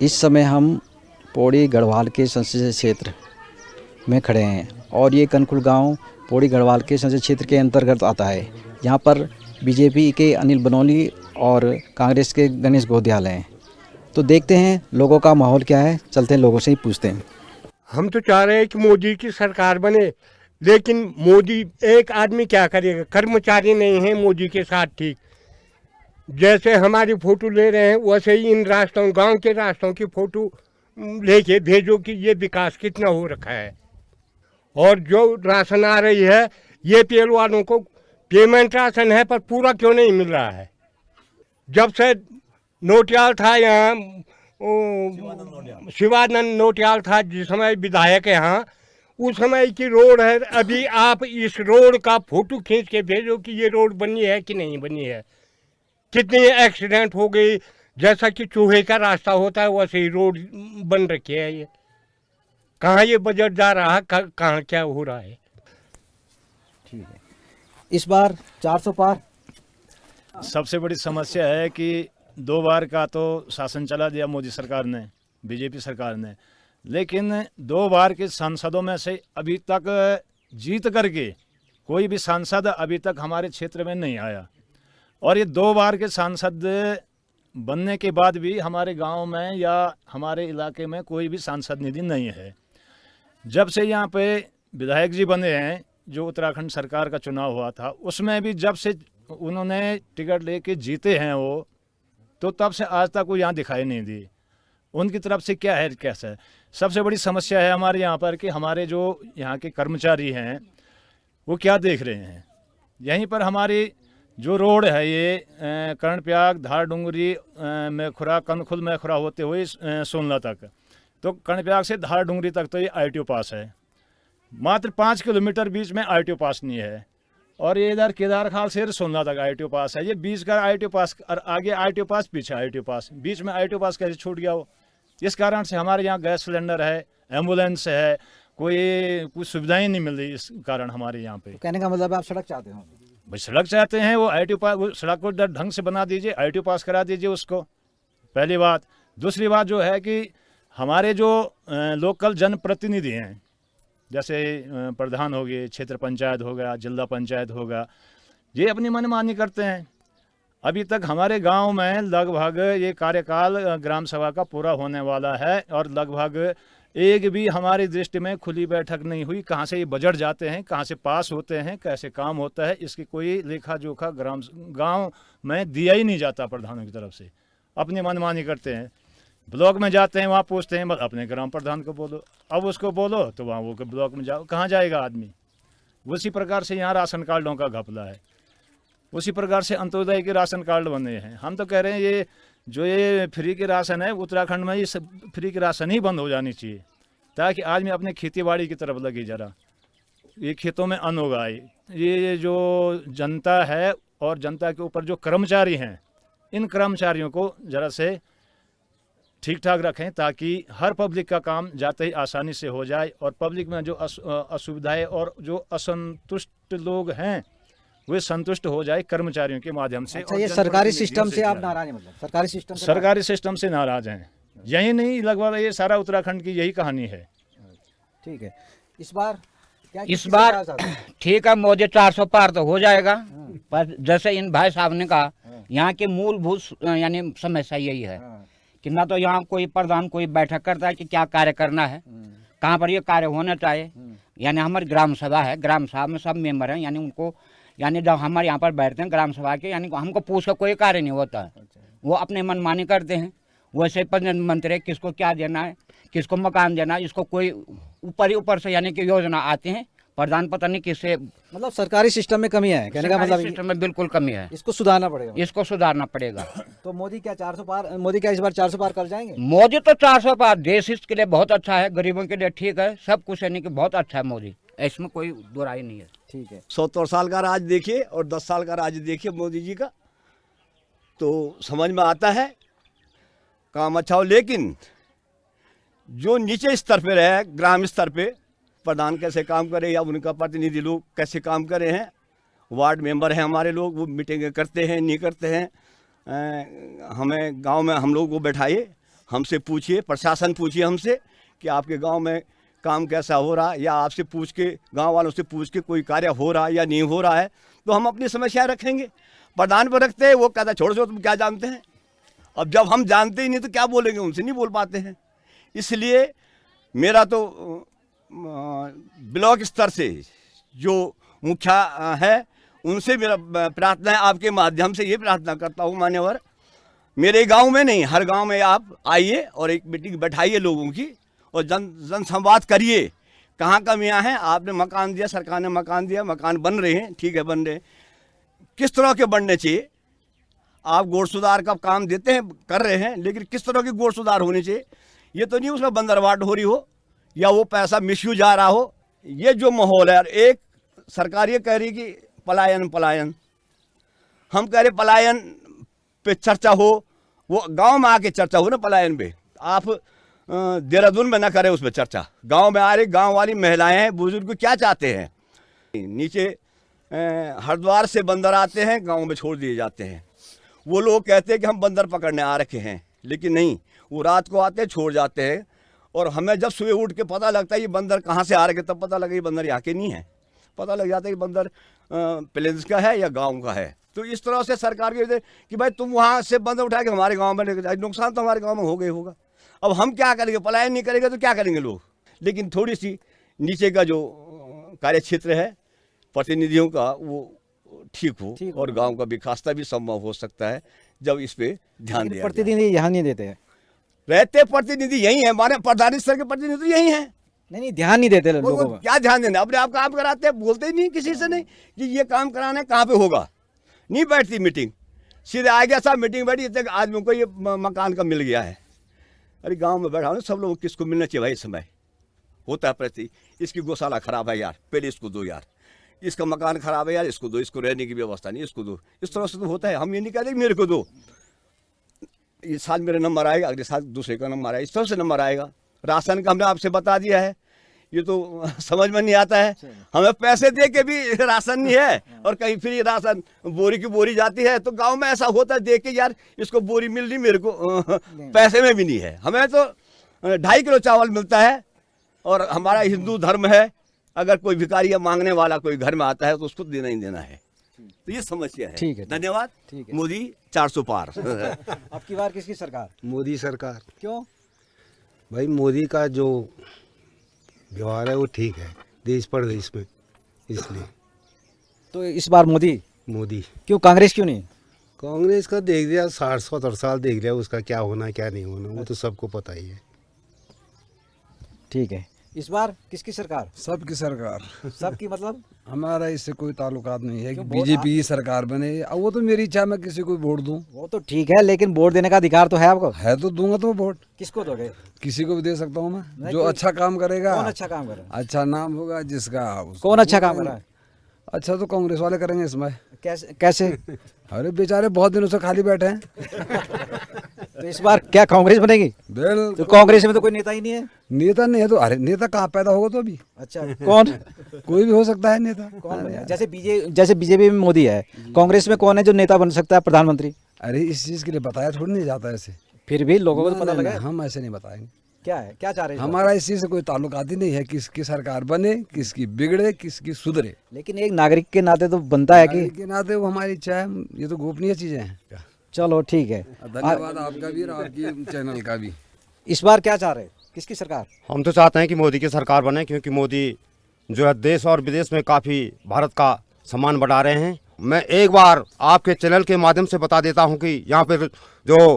इस समय हम पौड़ी गढ़वाल के संसदीय क्षेत्र में खड़े हैं और ये कनकुल गांव पौड़ी गढ़वाल के संसदीय क्षेत्र के अंतर्गत आता है। यहाँ पर बीजेपी के अनिल बनौली और कांग्रेस के गणेश गोंदियाल हैं। तो देखते हैं लोगों का माहौल क्या है, चलते हैं लोगों से ही पूछते हैं। हम तो चाह रहे हैं कि मोदी की सरकार बने, लेकिन मोदी एक आदमी क्या करेगा? कर्मचारी नहीं है मोदी के साथ ठीक। जैसे हमारी फोटो ले रहे हैं वैसे ही इन रास्तों, गांव के रास्तों की फोटो लेके भेजो कि ये विकास कितना हो रखा है। और जो राशन आ रही है ये पीएल वालों को पेमेंट राशन है पर पूरा क्यों नहीं मिल रहा है? जब से नोटियाल था यहाँ, शिवानंद नोटियाल था जिस समय विधायक यहाँ, उस समय की रोड है। अभी आप इस रोड का फोटो खींच के भेजो कि ये रोड बनी है कि नहीं बनी है। कितनी एक्सीडेंट हो गई, जैसा कि चूहे का रास्ता होता है वैसे ही रोड बन रखी है। ये कहाँ ये बजट जा रहा है, कहाँ क्या हो रहा है? ठीक है, इस बार 400 पार। सबसे बड़ी समस्या है कि 2 बार का तो शासन चला दिया मोदी सरकार ने, बीजेपी सरकार ने, लेकिन 2 बार के सांसदों में से अभी तक जीत करके कोई भी सांसद अभी तक हमारे क्षेत्र में नहीं आया। और ये 2 बार के सांसद बनने के बाद भी हमारे गांव में या हमारे इलाके में कोई भी सांसद निधि नहीं है। जब से यहाँ पे विधायक जी बने हैं, जो उत्तराखंड सरकार का चुनाव हुआ था उसमें भी जब से उन्होंने टिकट लेके जीते हैं वो, तो तब से आज तक वो यहाँ दिखाई नहीं दी। उनकी तरफ से क्या है कैसा है? सबसे बड़ी समस्या है हमारे यहाँ पर कि हमारे जो यहाँ के कर्मचारी हैं वो क्या देख रहे हैं। यहीं पर हमारी जो रोड है ये कर्णप्रयाग, धारडुंगरी, मेखुरा, कनखुल मेखुरा होते हुए सोनला तक, तो कर्णप्रयाग से धारडुंगरी तक तो ये आईटीओ पास है। मात्र 5 किलोमीटर बीच में आईटीओ पास नहीं है। और ये इधर केदारखाल से सोनला तक आईटीओ पास है। ये बीच का आईटीओ पास और आगे आईटीओ पास, पीछे आईटीओ पास, बीच में आईटीओ पास कैसे छूट गया हो? इस कारण से हमारे यहाँ गैस सिलेंडर है, एम्बुलेंस है, कुछ सुविधाएं नहीं मिल रही। इस कारण हमारे यहाँ पे, तो कहने का मतलब आप सड़क चाहते हो? भाई सड़क चाहते हैं, वो आईटीओ पास, वो सड़क को ढंग से बना दीजिए, आईटीओ पास करा दीजिए उसको, पहली बात। दूसरी बात जो है कि हमारे जो लोकल जनप्रतिनिधि हैं, जैसे प्रधान हो गए, क्षेत्र पंचायत हो गया, जिला पंचायत होगा, ये अपनी मनमानी करते हैं। अभी तक हमारे गांव में लगभग ये कार्यकाल ग्राम सभा का पूरा होने वाला है और लगभग एक भी हमारी दृष्टि में खुली बैठक नहीं हुई। कहाँ से ये बजट जाते हैं, कहाँ से पास होते हैं, कैसे काम होता है, इसकी कोई लेखा जोखा गांव में दिया ही नहीं जाता प्रधानों की तरफ से। अपनी मनमानी करते हैं। ब्लॉक में जाते हैं, वहाँ पूछते हैं अपने ग्राम प्रधान को बोलो, अब उसको बोलो तो वहाँ वो ब्लॉक में जाओ, कहाँ जाएगा आदमी? उसी प्रकार से यहाँ राशन कार्डों का घपला है, उसी प्रकार से अंत्योदय के राशन कार्ड बने हैं। हम तो कह रहे हैं ये फ्री के राशन है उत्तराखंड में, ये सब फ्री के राशन ही बंद हो जानी चाहिए, ताकि आदमी अपने खेती बाड़ी की तरफ लगे, जरा ये खेतों में अन्न उगाए। ये जो जनता है और जनता के ऊपर जो कर्मचारी हैं, इन कर्मचारियों को जरा से ठीक ठाक रखें, ताकि हर पब्लिक का काम जाते ही आसानी से हो जाए और पब्लिक में जो असुविधाएं और जो असंतुष्ट लोग हैं वे संतुष्ट हो जाए कर्मचारियों के माध्यम से। अच्छा, ये सरकारी सिस्टम से आप नाराज हैं? मतलब सरकारी सिस्टम से नाराज हैं। यही नहीं, लगभग ये सारा उत्तराखंड की यही कहानी है। ठीक है, इस बार ठीक है, मोदी 400 पार तो हो जाएगा, पर जैसे इन भाई साहब ने कहा, यहाँ की मूलभूत यानी समस्या यही है कि ना तो यहाँ कोई प्रधान कोई बैठक करता है कि क्या कार्य करना है, कहाँ पर ये कार्य होना चाहिए। यानी हमारी ग्राम सभा है, ग्राम सभा में सब मेंबर हैं, यानी उनको, यानी जब हमारे यहाँ पर बैठते हैं ग्राम सभा के, यानी हमको पूछ कर कोई कार्य नहीं होता है। वो अपने मनमानी करते हैं। वैसे प्रधानमंत्री किसको क्या देना है, किसको मकान देना है, इसको कोई ऊपर से यानी कि योजना आती है, प्रधान पता नहीं किससे। मतलब सरकारी सिस्टम में कमी है, कहने का मतलब सिस्टम में बिल्कुल कमी है, इसको सुधारना पड़ेगा। इसको सुधारना पड़ेगा। तो मोदी क्या 400 पार, मोदी क्या इस बार 400 पार कर जाएंगे? मोदी तो 400 पार, देश के लिए बहुत अच्छा है, गरीबों के लिए ठीक है, सब कुछ यानी कि बहुत अच्छा है मोदी, इसमें कोई बुराई नहीं है। ठीक है, 70 साल का राज देखिए और 10 साल का राज देखिए मोदी जी का, तो समझ में आता है काम अच्छा हो। लेकिन जो नीचे स्तर पे रहे, ग्राम स्तर पे प्रधान कैसे काम करे या उनका प्रतिनिधि लोग कैसे काम करे हैं, वार्ड मेंबर हैं हमारे लोग, वो मीटिंगें करते हैं नहीं करते हैं, हमें गांव में हम लोग को बैठाइए हमसे पूछिए, प्रशासन पूछिए हमसे कि आपके गांव में काम कैसा हो रहा है, या आपसे पूछ के, गांव वालों से पूछ के कोई कार्य हो रहा है या नहीं हो रहा है, तो हम अपनी समस्याएं रखेंगे। प्रधान पर रखते हैं, वो कहता है छोड़ दो, तुम क्या जानते हैं। अब जब हम जानते ही नहीं तो क्या बोलेंगे, उनसे नहीं बोल पाते हैं। इसलिए मेरा तो ब्लॉक स्तर से जो मुखिया है उनसे मेरा प्रार्थना है, आपके माध्यम से ये प्रार्थना करता हूँ मान्यवर, मेरे गांव में नहीं, हर गांव में आप आइए और एक मीटिंग बैठाइए लोगों की और जन संवाद करिए। कहाँ कमियाँ हैं, आपने मकान दिया, सरकार ने मकान दिया, मकान बन रहे हैं, ठीक है बन रहे हैं, किस तरह के बनने चाहिए। आप गोड़ सुधार का काम देते हैं, कर रहे हैं, लेकिन किस तरह की गोड़ सुधार होनी चाहिए। ये तो नहीं उसमें बंदरवाट हो रही हो या वो पैसा मिसयूज आ रहा हो। ये जो माहौल है, एक सरकार ये कह रही कि पलायन पलायन, हम कह रहे पलायन पे चर्चा हो, वो गांव में आके चर्चा हो ना पलायन पे। आप देहरादून में ना करें उस पर चर्चा, गांव में आ रही गांव वाली महिलाएं हैं, बुजुर्ग क्या चाहते हैं। नीचे हरिद्वार से बंदर आते हैं, गांव में छोड़ दिए जाते हैं। वो लोग कहते हैं कि हम बंदर पकड़ने आ रखे हैं, लेकिन नहीं, वो रात को आते हैं, छोड़ जाते हैं। और हमें जब सुबह उठ के पता लगता है ये बंदर कहाँ से आ रखे, तब पता लगा ये बंदर यहाँ के नहीं है। पता लग जाता है कि बंदर प्लेन्स का है या गांव का है। तो इस तरह से सरकार के कि भाई तुम वहाँ से बंदर उठा के हमारे गांव में लेकर जाए, नुकसान तो हमारे गांव में हो गए होगा। अब हम क्या करेंगे, पलायन नहीं करेंगे तो क्या करेंगे लोग। लेकिन थोड़ी सी नीचे का जो कार्य क्षेत्र है प्रतिनिधियों का, वो ठीक हो और गांव का विकास भी संभव हो सकता है जब इस पे ध्यान दिया। प्रतिनिधि यहाँ नहीं देते हैं, रहते प्रतिनिधि यही है, हमारे प्रधान स्तर के प्रतिनिधि यही हैं। नहीं ध्यान नहीं देते लोगों को। क्या ध्यान देना, अपने आप काम कराते हैं, बोलते ही नहीं किसी से नहीं कि ये काम कराना है, कहाँ पे होगा। नहीं बैठती मीटिंग, सीधे आ गया साहब मीटिंग बैठी, इतने आदमियों को ये मकान का मिल गया है। अरे गांव में बैठा हो ना, सब लोग किसको मिलना चाहिए भाई। इस समय होता है प्रति, इसकी गौशाला खराब है यार, पहले इसको दो यार, इसका मकान खराब है यार, इसको दो, इसको रहने की व्यवस्था नहीं, इसको दो। इस तरह से तो होता है। हम ये नहीं कहते मेरे को दो, इस साल मेरा नंबर आएगा, अगले साल दूसरे का नंबर आएगा, इस तरह से नंबर आएगा। राशन का हमने आपसे बता दिया है, ये तो समझ में नहीं आता है। हमें पैसे दे के भी राशन नहीं है और कहीं फ्री राशन बोरी की बोरी जाती है। तो गांव में ऐसा होता है, देख के यार इसको बोरी मिल रही, मेरे को पैसे में भी नहीं है। हमें तो 2.5 किलो चावल मिलता है। और हमारा हिंदू धर्म है, अगर कोई भिखारी या मांगने वाला कोई घर में आता है तो उसको देना ही देना है। तो ये समस्या है। ठीक है, धन्यवाद। ठीक है। मोदी 400 पार। अब की बार किसकी सरकार? मोदी सरकार। क्यों? भाई मोदी का जो व्यवहार है वो ठीक है देश परदेश में, इसलिए तो इस बार मोदी। मोदी। क्यों, कांग्रेस क्यों नहीं? कांग्रेस का देख लिया, 60-70 साल देख लिया, उसका क्या होना क्या नहीं होना वो तो सबको पता ही है। ठीक है, इस बार किसकी सरकार? सबकी सरकार। सबकी मतलब हमारा इससे कोई ताल्लुकात नहीं है कि क्यों, वोट बीजेपी की सरकार बने। अब वो तो मेरी इच्छा, मैं किसी को वोट दूं। वो तो ठीक है, लेकिन वोट देने का अधिकार तो है आपको। है तो दूंगा तो वोट, किसको दोगे? किसी को भी दे सकता हूँ मैं, नहीं, जो कोई- अच्छा काम करेगा। कौन अच्छा काम कर रहा है? अच्छा नाम होगा जिसका, उसको कौन अच्छा वोट काम कर रहा है? अच्छा तो कांग्रेस वाले करेंगे इसमें। कैसे कैसे? अरे बेचारे बहुत दिनों से खाली बैठे हैं। तो इस बार क्या कांग्रेस बनेगी? बिल तो कांग्रेस में तो कोई नेता ही नहीं है। नेता नहीं है तो, अरे नेता कहाँ पैदा होगा तो अभी? अच्छा, कौन? कोई भी हो सकता है नेता। कौन बनेगा? जैसे बीजेपी में मोदी है, कांग्रेस में कौन है जो नेता बन सकता है, प्रधानमंत्री? अरे इस चीज के लिए बताया थोड़ी नहीं जाता ऐसे। फिर भी लोगों को तो पता नहीं, लगा नहीं, है। हम ऐसे नहीं बताएंगे। क्या है, क्या चाह रहे हैं इस बार? हमारा इस चीज से कोई ताल्लुकात ही नहीं है, किसकी सरकार बने, किसकी बिगड़े, किसकी सुधरे। लेकिन एक नागरिक के नाते तो बनता है कि नागरिक के नाते वो हमारी इच्छा है, ये तो गोपनीय चीजें हैं। चलो ठीक है। धन्यवाद आपका भी और आपकी चैनल का भी। इस बार क्या चाह रहे हैं, किसकी सरकार? हम तो चाहते हैं कि मोदी की सरकार बने, क्योंकि मोदी जो है देश और विदेश में काफ़ी भारत का सम्मान बढ़ा रहे हैं। मैं एक बार आपके चैनल के माध्यम से बता देता हूं कि यहाँ पर जो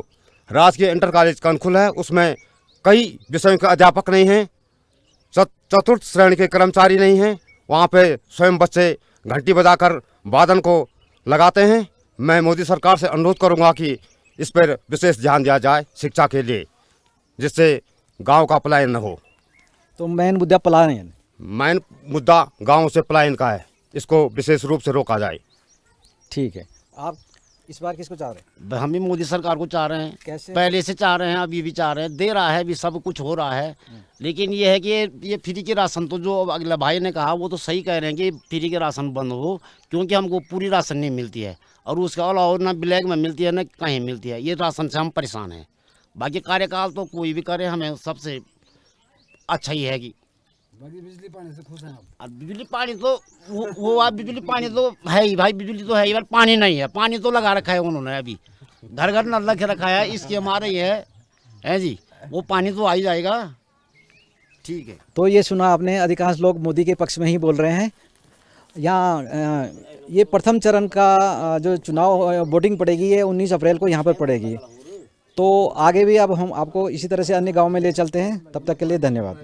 राजकीय इंटर कॉलेज कनखुल है उसमें कई विषयों के अध्यापक नहीं हैं, चतुर्थ श्रेणी के कर्मचारी नहीं हैं। वहाँ पे स्वयं बच्चे घंटी बजाकर वादन को लगाते हैं। मैं मोदी सरकार से अनुरोध करूँगा कि इस पर विशेष ध्यान दिया जाए शिक्षा के लिए, जिससे गांव का पलायन न हो। तो मेन मुद्दा पलायन। मेन मुद्दा गांव से पलायन का है, इसको विशेष रूप से रोका जाए। ठीक है, आप इस बार किसको चाह रहे हैं? हम भी मोदी सरकार को चाह रहे हैं। कैसे? पहले से चाह रहे हैं, अभी भी चाह रहे हैं, दे रहा है, भी सब कुछ हो रहा है। लेकिन ये है कि ये फ्री के राशन, तो जो अगला भाई ने कहा वो तो सही कह रहे हैं कि फ्री के राशन बंद हो, क्योंकि हमको पूरी राशन नहीं मिलती है और उसके अलावा ना ब्लैक में मिलती है ना कहीं मिलती है। ये राशन से हम परेशान हैं, बाकी कार्यकाल तो कोई भी करे, हमें सबसे अच्छा ही है कि बाकी बिजली पानी से खुश हैं आप? अब बिजली पानी तो वो आप बिजली पानी तो है ही भाई, बिजली तो है ही, पर पानी नहीं है। पानी तो लगा रखा है उन्होंने, अभी घर घर नल लगा रखा है, इसकी हमारे ये है जी, वो पानी तो आ ही जाएगा। ठीक है, तो ये सुना आपने, अधिकांश लोग मोदी के पक्ष में ही बोल रहे हैं। यहाँ ये प्रथम चरण का जो चुनाव वोटिंग पड़ेगी ये 19 अप्रैल को यहाँ पर पड़ेगी। तो आगे भी अब हम आपको इसी तरह से अन्य गांव में ले चलते हैं। तब तक के लिए धन्यवाद।